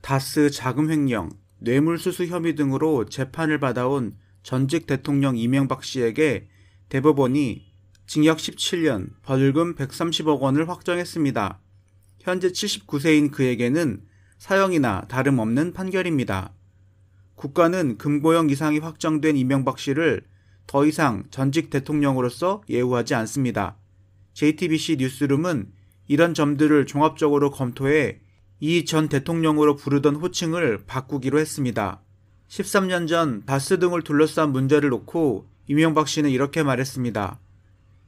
다스 자금 횡령, 뇌물수수 혐의 등으로 재판을 받아온 전직 대통령 이명박 씨에게 대법원이 징역 17년, 벌금 130억 원을 확정했습니다. 현재 79세인 그에게는 사형이나 다름없는 판결입니다. 국가는 금고형 이상이 확정된 이명박 씨를 더 이상 전직 대통령으로서 예우하지 않습니다. JTBC 뉴스룸은 이런 점들을 종합적으로 검토해 이 전 대통령으로 부르던 호칭을 바꾸기로 했습니다. 13년 전 다스 등을 둘러싼 문제를 놓고 이명박 씨는 이렇게 말했습니다.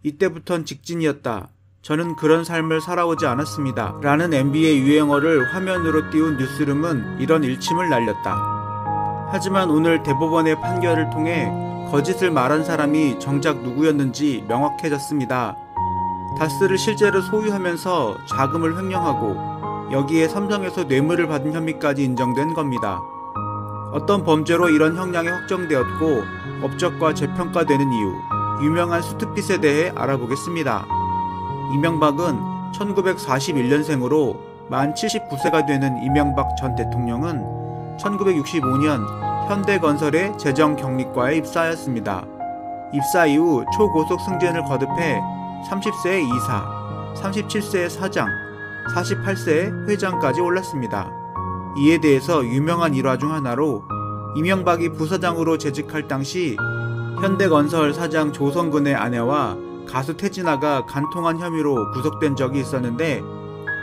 이때부턴 직진이었다. 저는 그런 삶을 살아오지 않았습니다. 라는 MB의 유행어를 화면으로 띄운 뉴스룸은 이런 일침을 날렸다. 하지만 오늘 대법원의 판결을 통해 거짓을 말한 사람이 정작 누구였는지 명확해졌습니다. 다스를 실제로 소유하면서 자금을 횡령하고 여기에 삼성에서 뇌물을 받은 혐의까지 인정된 겁니다. 어떤 범죄로 이런 형량이 확정되었고 업적과 재평가되는 이유, 유명한 수트핏에 대해 알아보겠습니다. 이명박은 1941년생으로 만 79세가 되는 이명박 전 대통령은 1965년 현대건설의 재정경리과에 입사하였습니다. 입사 이후 초고속 승진을 거듭해 30세에 이사, 37세에 사장, 48세에 회장까지 올랐습니다. 이에 대해서 유명한 일화 중 하나로 이명박이 부사장으로 재직할 당시 현대건설 사장 조성근의 아내와 가수 태진아가 간통한 혐의로 구속된 적이 있었는데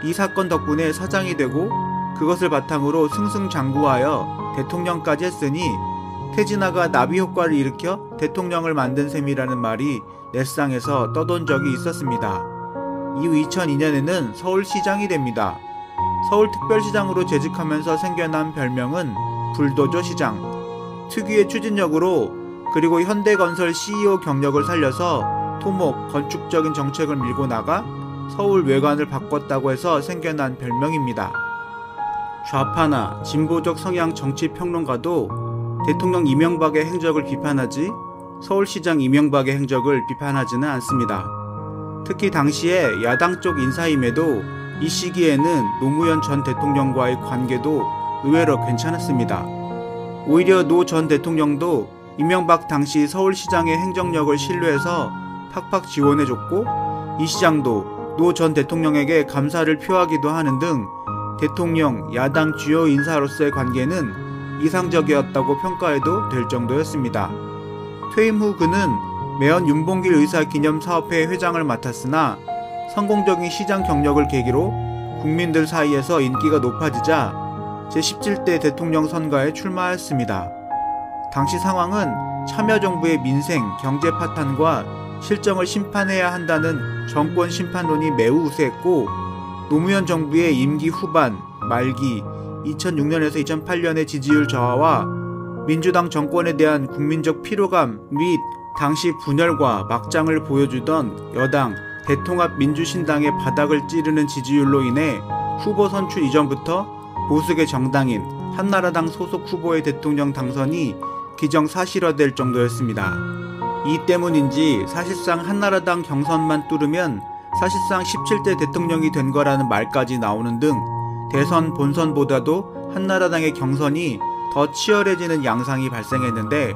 이 사건 덕분에 사장이 되고 그것을 바탕으로 승승장구하여 대통령까지 했으니 태진아가 나비 효과를 일으켜 대통령을 만든 셈이라는 말이 넷상에서 떠돈 적이 있었습니다. 이후 2002년에는 서울시장이 됩니다. 서울특별시장으로 재직하면서 생겨난 별명은 불도저 시장. 특유의 추진력으로 그리고 현대건설 CEO 경력을 살려서 토목, 건축적인 정책을 밀고 나가 서울 외관을 바꿨다고 해서 생겨난 별명입니다. 좌파나 진보적 성향 정치평론가도 대통령 이명박의 행적을 비판하지 서울시장 이명박의 행적을 비판하지는 않습니다. 특히 당시에 야당 쪽 인사임에도 이 시기에는 노무현 전 대통령과의 관계도 의외로 괜찮았습니다. 오히려 노 전 대통령도 이명박 당시 서울시장의 행정력을 신뢰해서 팍팍 지원해줬고 이 시장도 노 전 대통령에게 감사를 표하기도 하는 등 대통령, 야당 주요 인사로서의 관계는 이상적이었다고 평가해도 될 정도였습니다. 퇴임 후 그는 매연 윤봉길 의사 기념사업회 회장을 맡았으나 성공적인 시장 경력을 계기로 국민들 사이에서 인기가 높아지자 제17대 대통령 선거에 출마하였습니다. 당시 상황은 참여정부의 민생, 경제 파탄과 실정을 심판해야 한다는 정권 심판론이 매우 우세했고 노무현 정부의 임기 후반, 말기 2006년에서 2008년의 지지율 저하와 민주당 정권에 대한 국민적 피로감 및 당시 분열과 막장을 보여주던 여당 대통합민주신당의 바닥을 찌르는 지지율로 인해 후보 선출 이전부터 보수계 정당인 한나라당 소속 후보의 대통령 당선이 기정사실화될 정도였습니다. 이 때문인지 사실상 한나라당 경선만 뚫으면 사실상 17대 대통령이 된 거라는 말까지 나오는 등 대선 본선보다도 한나라당의 경선이 더 치열해지는 양상이 발생했는데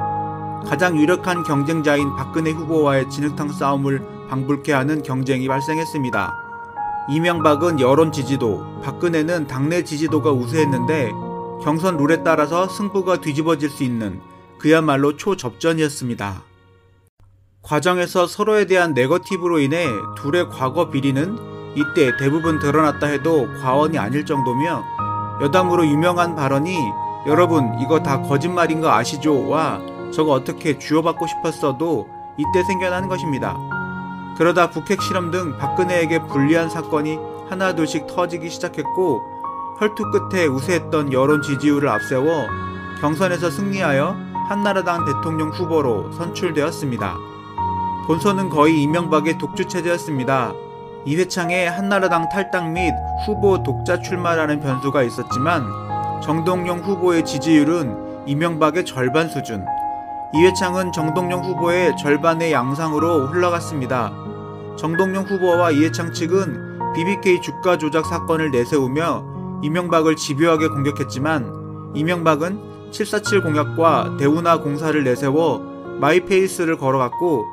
가장 유력한 경쟁자인 박근혜 후보와의 진흙탕 싸움을 방불케 하는 경쟁이 발생했습니다. 이명박은 여론 지지도, 박근혜는 당내 지지도가 우세했는데 경선 룰에 따라서 승부가 뒤집어질 수 있는 그야말로 초접전이었습니다. 과정에서 서로에 대한 네거티브로 인해 둘의 과거 비리는 이때 대부분 드러났다 해도 과언이 아닐 정도며 여담으로 유명한 발언이 여러분 이거 다 거짓말인 거 아시죠? 와 저거 어떻게 주워받고 싶었어도 이때 생겨난 것입니다. 그러다 북핵 실험 등 박근혜에게 불리한 사건이 하나둘씩 터지기 시작했고 혈투 끝에 우세했던 여론 지지율을 앞세워 경선에서 승리하여 한나라당 대통령 후보로 선출되었습니다. 본선은 거의 이명박의 독주체제였습니다. 이회창의 한나라당 탈당 및 후보 독자 출마라는 변수가 있었지만 정동영 후보의 지지율은 이명박의 절반 수준, 이회창은 정동영 후보의 절반의 양상으로 흘러갔습니다. 정동영 후보와 이회창 측은 BBK 주가 조작 사건을 내세우며 이명박을 집요하게 공격했지만 이명박은 747 공약과 대운하 공사를 내세워 마이페이스를 걸어갔고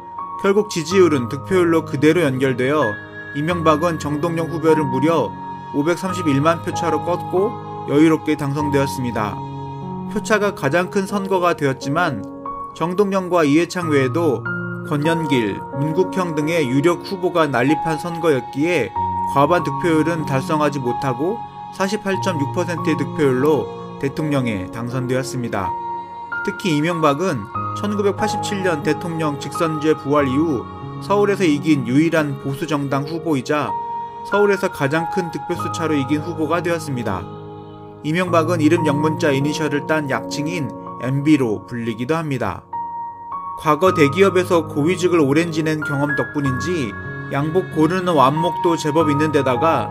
결국 지지율은 득표율로 그대로 연결되어 이명박은 정동영 후보를 무려 531만 표차로 꺾고 여유롭게 당선되었습니다. 표차가 가장 큰 선거가 되었지만 정동영과 이해창 외에도 권연길, 문국형 등의 유력 후보가 난립한 선거였기에 과반 득표율은 달성하지 못하고 48.6%의 득표율로 대통령에 당선되었습니다. 특히 이명박은 1987년 대통령 직선제 부활 이후 서울에서 이긴 유일한 보수정당 후보이자 서울에서 가장 큰 득표수 차로 이긴 후보가 되었습니다. 이명박은 이름 영문자 이니셜을 딴 약칭인 MB로 불리기도 합니다. 과거 대기업에서 고위직을 오랜 지낸 경험 덕분인지 양복 고르는 완목도 제법 있는 데다가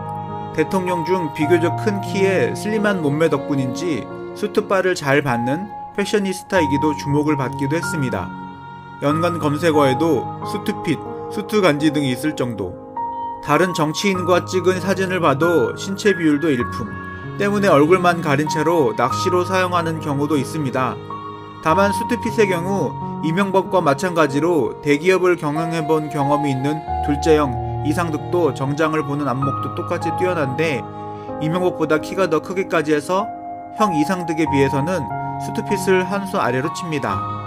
대통령 중 비교적 큰 키에 슬림한 몸매 덕분인지 수트바를 잘 받는 패셔니스타이기도 주목을 받기도 했습니다. 연관 검색어에도 수트핏, 수트간지 등이 있을 정도. 다른 정치인과 찍은 사진을 봐도 신체 비율도 일품 때문에 얼굴만 가린 채로 낚시로 사용하는 경우도 있습니다. 다만 수트핏의 경우 이명박과 마찬가지로 대기업을 경영해본 경험이 있는 둘째형 이상득도 정장을 보는 안목도 똑같이 뛰어난데 이명박보다 키가 더 크기까지 해서 형 이상득에 비해서는 수트핏을 한 수 아래로 칩니다.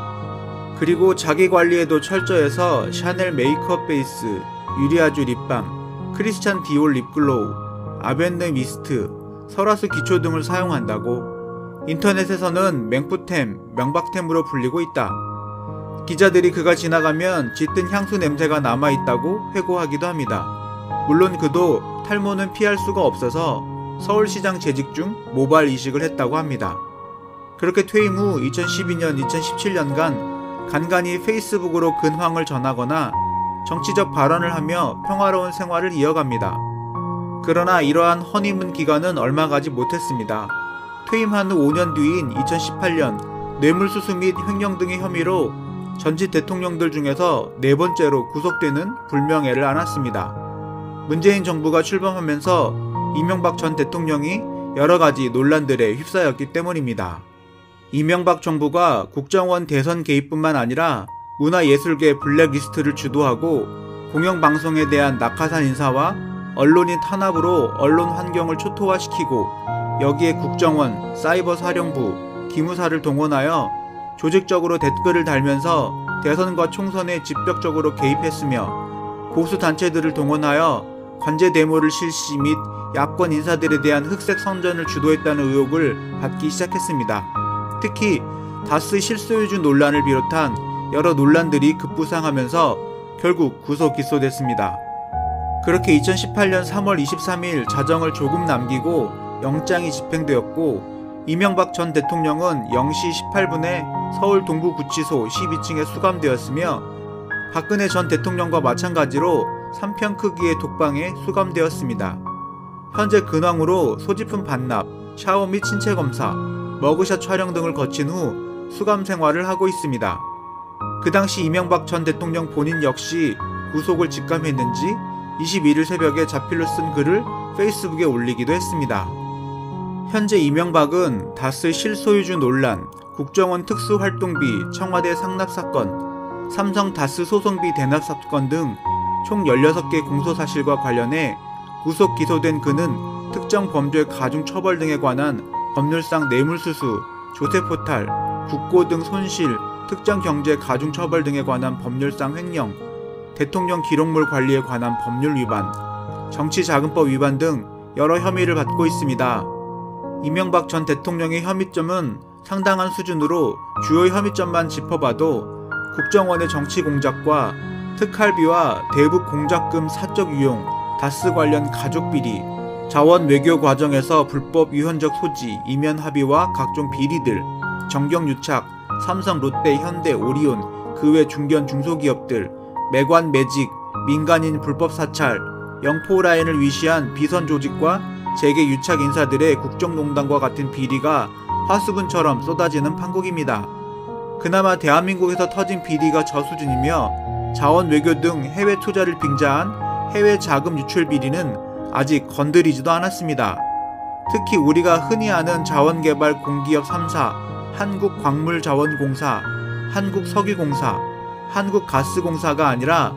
그리고 자기관리에도 철저해서 샤넬 메이크업 베이스, 유리아주 립밤, 크리스찬 디올 립글로우, 아벤느 미스트, 설화수 기초 등을 사용한다고 인터넷에서는 맹푸템, 명박템으로 불리고 있다. 기자들이 그가 지나가면 짙은 향수 냄새가 남아있다고 회고하기도 합니다. 물론 그도 탈모는 피할 수가 없어서 서울시장 재직 중 모발 이식을 했다고 합니다. 그렇게 퇴임 후 2012년, 2017년간 간간히 페이스북으로 근황을 전하거나 정치적 발언을 하며 평화로운 생활을 이어갑니다. 그러나 이러한 허니문 기간은 얼마 가지 못했습니다. 퇴임한 후 5년 뒤인 2018년 뇌물수수 및 횡령 등의 혐의로 전직 대통령들 중에서 네 번째로 구속되는 불명예를 안았습니다. 문재인 정부가 출범하면서 이명박 전 대통령이 여러 가지 논란들에 휩싸였기 때문입니다. 이명박 정부가 국정원 대선 개입뿐만 아니라 문화예술계 블랙리스트를 주도하고 공영방송에 대한 낙하산 인사와 언론인 탄압으로 언론 환경을 초토화시키고 여기에 국정원, 사이버사령부, 기무사를 동원하여 조직적으로 댓글을 달면서 대선과 총선에 직접적으로 개입했으며 보수단체들을 동원하여 관제 데모를 실시 및 야권 인사들에 대한 흑색 선전을 주도했다는 의혹을 받기 시작했습니다. 특히 다스 실소유주 논란을 비롯한 여러 논란들이 급부상하면서 결국 구속 기소됐습니다. 그렇게 2018년 3월 23일 자정을 조금 남기고 영장이 집행되었고 이명박 전 대통령은 0시 18분에 서울 동부구치소 12층에 수감되었으며 박근혜 전 대통령과 마찬가지로 3편 크기의 독방에 수감되었습니다. 현재 근황으로 소지품 반납, 샤워 및 신체 검사, 머그샷 촬영 등을 거친 후 수감 생활을 하고 있습니다. 그 당시 이명박 전 대통령 본인 역시 구속을 직감했는지 21일 새벽에 자필로 쓴 글을 페이스북에 올리기도 했습니다. 현재 이명박은 다스 실소유주 논란, 국정원 특수활동비 청와대 상납사건, 삼성 다스 소송비 대납사건 등 총 16개 공소사실과 관련해 구속 기소된 그는 특정 범죄 가중처벌 등에 관한 법률상 뇌물수수, 조세포탈, 국고 등 손실, 특정 경제 가중처벌 등에 관한 법률상 횡령, 대통령 기록물 관리에 관한 법률 위반, 정치자금법 위반 등 여러 혐의를 받고 있습니다. 이명박 전 대통령의 혐의점은 상당한 수준으로 주요 혐의점만 짚어봐도 국정원의 정치 공작과 특할비와 대북 공작금 사적 유용, 다스 관련 가족 비리, 자원 외교 과정에서 불법 유연적 소지, 이면 합의와 각종 비리들, 정경 유착, 삼성, 롯데, 현대, 오리온, 그 외 중견 중소기업들, 매관 매직, 민간인 불법 사찰, 영포라인을 위시한 비선 조직과 재계 유착 인사들의 국정농단과 같은 비리가 화수분처럼 쏟아지는 판국입니다. 그나마 대한민국에서 터진 비리가 저수준이며 자원 외교 등 해외 투자를 빙자한 해외 자금 유출 비리는 아직 건드리지도 않았습니다. 특히 우리가 흔히 아는 자원개발 공기업 3사, 한국광물자원공사, 한국석유공사, 한국가스공사가 아니라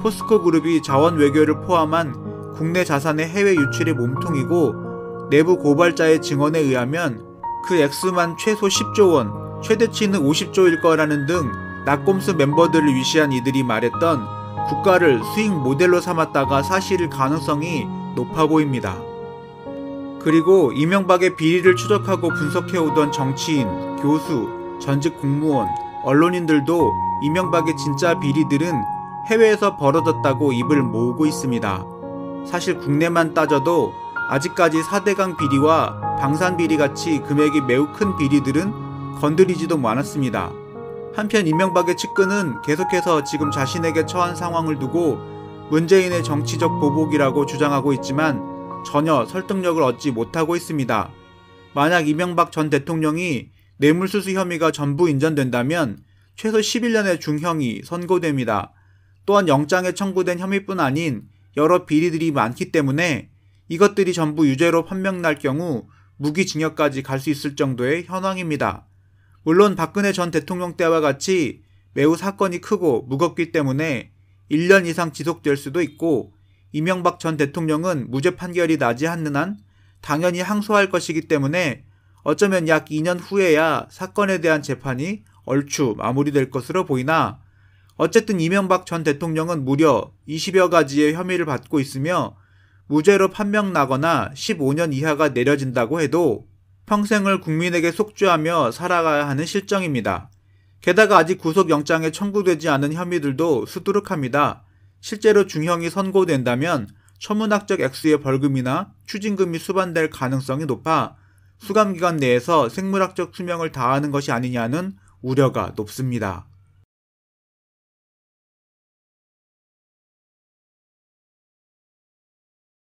포스코그룹이 자원외교를 포함한 국내 자산의 해외 유출의 몸통이고, 내부 고발자의 증언에 의하면 그 액수만 최소 10조 원, 최대치는 50조일 거라는 등 낙곰수 멤버들을 위시한 이들이 말했던 국가를 수익 모델로 삼았다가 사실일 가능성이 높아 보입니다. 그리고 이명박의 비리를 추적하고 분석해오던 정치인, 교수, 전직 공무원, 언론인들도 이명박의 진짜 비리들은 해외에서 벌어졌다고 입을 모으고 있습니다. 사실 국내만 따져도 아직까지 4대강 비리와 방산 비리같이 금액이 매우 큰 비리들은 건드리지도 않았습니다. 한편 이명박의 측근은 계속해서 지금 자신에게 처한 상황을 두고 문재인의 정치적 보복이라고 주장하고 있지만 전혀 설득력을 얻지 못하고 있습니다. 만약 이명박 전 대통령이 뇌물수수 혐의가 전부 인정된다면 최소 11년의 중형이 선고됩니다. 또한 영장에 청구된 혐의뿐 아닌 여러 비리들이 많기 때문에 이것들이 전부 유죄로 판명날 경우 무기징역까지 갈 수 있을 정도의 현황입니다. 물론 박근혜 전 대통령 때와 같이 매우 사건이 크고 무겁기 때문에 1년 이상 지속될 수도 있고, 이명박 전 대통령은 무죄 판결이 나지 않는 한 당연히 항소할 것이기 때문에 어쩌면 약 2년 후에야 사건에 대한 재판이 얼추 마무리될 것으로 보이나, 어쨌든 이명박 전 대통령은 무려 20여 가지의 혐의를 받고 있으며 무죄로 판명나거나 15년 이하가 내려진다고 해도 평생을 국민에게 속죄하며 살아가야 하는 실정입니다. 게다가 아직 구속영장에 청구되지 않은 혐의들도 수두룩합니다. 실제로 중형이 선고된다면 천문학적 액수의 벌금이나 추징금이 수반될 가능성이 높아 수감기간 내에서 생물학적 수명을 다하는 것이 아니냐는 우려가 높습니다.